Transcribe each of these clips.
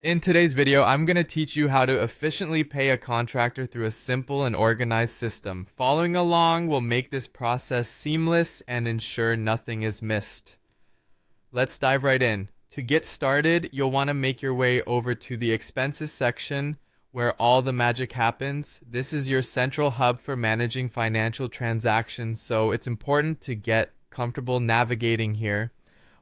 In today's video, I'm going to teach you how to efficiently pay a contractor through a simple and organized system. Following along will make this process seamless and ensure nothing is missed. Let's dive right in. To get started, you'll want to make your way over to the expenses section where all the magic happens. This is your central hub for managing financial transactions, so it's important to get comfortable navigating here.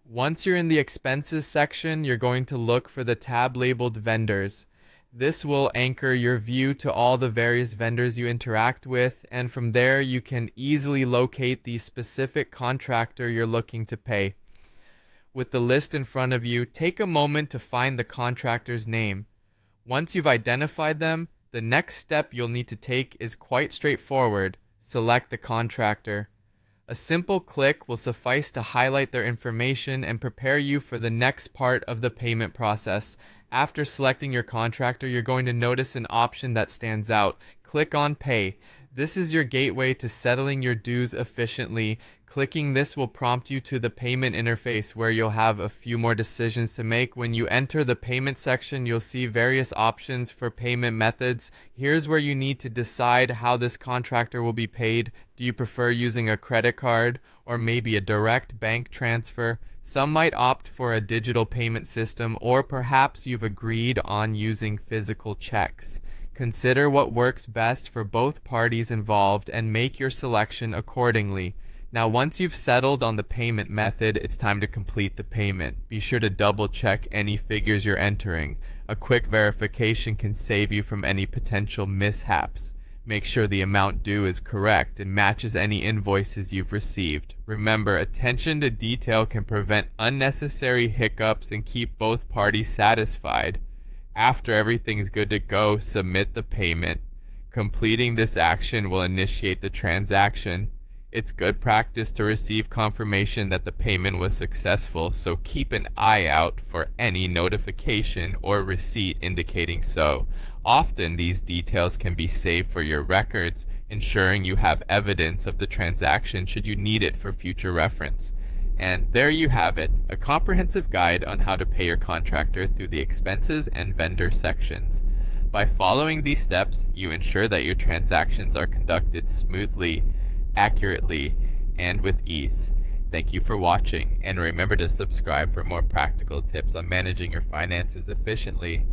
Once you're in the expenses section, you're going to look for the tab labeled vendors. This will anchor your view to all the various vendors you interact with, and from there you can easily locate the specific contractor you're looking to pay. With the list in front of you, take a moment to find the contractor's name. Once you've identified them, the next step you'll need to take is quite straightforward. Select the contractor. A simple click will suffice to highlight their information and prepare you for the next part of the payment process. After selecting your contractor, you're going to notice an option that stands out. Click on Pay. This is your gateway to settling your dues efficiently. Clicking this will prompt you to the payment interface where you'll have a few more decisions to make. When you enter the payment section, you'll see various options for payment methods. Here's where you need to decide how this contractor will be paid. Do you prefer using a credit card or maybe a direct bank transfer? Some might opt for a digital payment system, or perhaps you've agreed on using physical checks. Consider what works best for both parties involved and make your selection accordingly. Now, once you've settled on the payment method, it's time to complete the payment. Be sure to double check any figures you're entering. A quick verification can save you from any potential mishaps. Make sure the amount due is correct and matches any invoices you've received. Remember, attention to detail can prevent unnecessary hiccups and keep both parties satisfied. After everything's good to go, submit the payment. Completing this action will initiate the transaction. It's good practice to receive confirmation that the payment was successful, so keep an eye out for any notification or receipt indicating so. Often these details can be saved for your records, ensuring you have evidence of the transaction should you need it for future reference. And there you have it, a comprehensive guide on how to pay your contractor through the expenses and vendor sections. By following these steps, you ensure that your transactions are conducted smoothly, accurately, and with ease. Thank you for watching, and remember to subscribe for more practical tips on managing your finances efficiently.